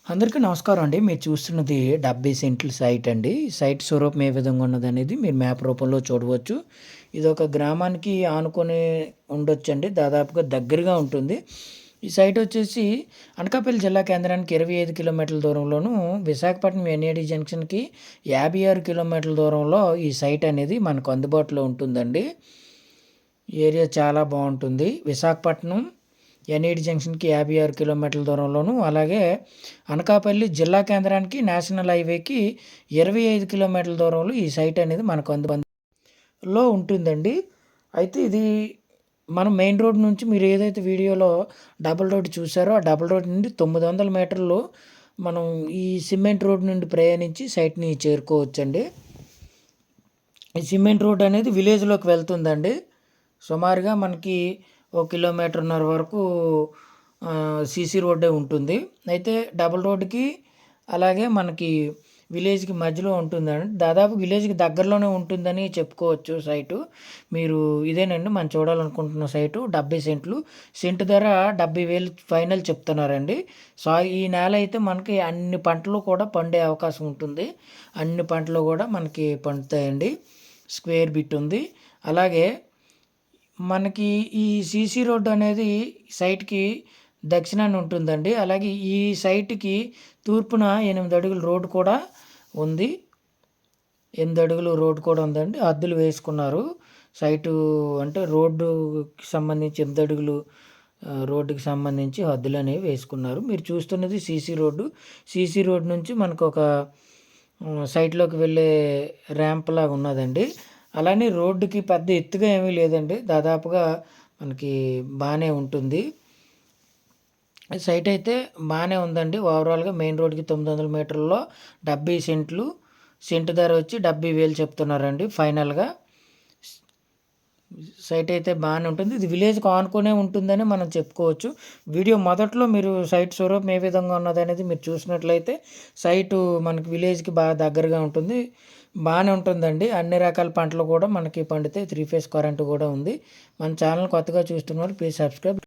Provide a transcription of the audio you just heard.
అందరికీ నమస్కారం అండి. మీరు చూస్తున్నది 70 సెంట్ల సైట్ అండి. సైట్ స్వరూపం ఏ విధంగా ఉన్నదనేది మీరు మ్యాప్ రూపంలో చూడవచ్చు. ఇదొక గ్రామానికి ఆనుకొని ఉండొచ్చండి. దాదాపుగా దగ్గరగా ఉంటుంది. ఈ సైట్ వచ్చేసి అనకాపల్లి జిల్లా కేంద్రానికి 25 కిలోమీటర్ల దూరంలోను, విశాఖపట్నం ఎన్ఏడి జంక్షన్‌కి 56 కిలోమీటర్ల దూరంలో ఈ సైట్ అనేది మనకు అందుబాటులో ఉంటుందండి. ఏరియా చాలా బావుంటుంది. విశాఖపట్నం ఎన్ఏడి జంక్షన్‌కి 56 కిలోమీటర్ల దూరంలోను, అలాగే అనకాపల్లి జిల్లా కేంద్రానికి నేషనల్ హైవేకి 25 కిలోమీటర్ల దూరంలో ఈ సైట్ అనేది మనకు అందుబాటులో ఉంటుందండి. అయితే ఇది మనం మెయిన్ రోడ్ నుంచి మీరు ఏదైతే వీడియోలో డబుల్ రోడ్ చూసారో, ఆ డబుల్ రోడ్ నుండి 900 మీటర్లు మనం ఈ సిమెంట్ రోడ్ నుండి ప్రయాణించి సైట్‌ని చేరుకోవచ్చండి. ఈ సిమెంట్ రోడ్ అనేది విలేజ్‌లోకి వెళ్తుందండి. సుమారుగా మనకి ఒక కిలోమీటర్‌న్నర వరకు సీసీ రోడ్డే ఉంటుంది. అయితే డబుల్ రోడ్‌కి అలాగే మనకి విలేజ్‌కి మధ్యలో ఉంటుందండి. దాదాపు విలేజ్‌కి దగ్గరలోనే ఉంటుందని చెప్పుకోవచ్చు సైటు. మీరు ఇదేనండి మనం చూడాలనుకుంటున్న సైటు. 70 సెంట్లు. సెంటు ధర 70,000 ఫైనల్ చెప్తున్నారండి. ఈ నేల అయితే మనకి అన్ని పంటలు కూడా పండే అవకాశం ఉంటుంది. అన్ని పంటలు కూడా మనకి పండుతాయండి. స్క్వేర్ బిట్ ఉంది. అలాగే మనకి ఈ సీసీ రోడ్ అనేది సైట్‌కి దక్షిణాన ఉంటుందండి. అలాగే ఈ సైట్‌కి తూర్పున 8 అడుగుల రోడ్ కూడా ఉంది. 8 అడుగులు రోడ్ కూడా ఉందండి. హద్దులు వేసుకున్నారు. సైటు అంటే రోడ్డుకి సంబంధించి 8 అడుగులు రోడ్డుకి సంబంధించి హద్దులనేవి వేసుకున్నారు. మీరు చూస్తున్నది సీసీ రోడ్డు. సీసీ రోడ్ నుంచి మనకొక సైట్‌లోకి వెళ్ళే ర్యాంప్‌లాగా ఉన్నదండి. అలానే రోడ్డుకి పెద్ద ఎత్తుగా ఏమీ లేదండి. దాదాపుగా మనకి బానే ఉంటుంది. సైట్ అయితే బానే ఉందండి. ఓవరాల్‌గా మెయిన్ రోడ్‌కి 900 మీటర్లలో 70 సెంట్లు. సెంటు ధర వచ్చి 70,000 చెప్తున్నారండి ఫైనల్‌గా. సైట్ అయితే బానే ఉంటుంది. ఇది విలేజ్‌కి ఆనుకునే ఉంటుందని మనం చెప్పుకోవచ్చు. వీడియో మొదట్లో మీరు సైట్ స్వరూపం ఏ విధంగా ఉన్నదనేది మీరు చూసినట్లయితే సైటు మనకి విలేజ్‌కి బాగా దగ్గరగా ఉంటుంది. బానే ఉంటుందండి. అన్ని రకాల పంటలు కూడా మనకి పండితే 3 ఫేజ్ కరెంట్ కూడా ఉంది. మన ఛానల్ కొత్తగా చూస్తున్నవారు ప్లీజ్ సబ్స్క్రైబ్.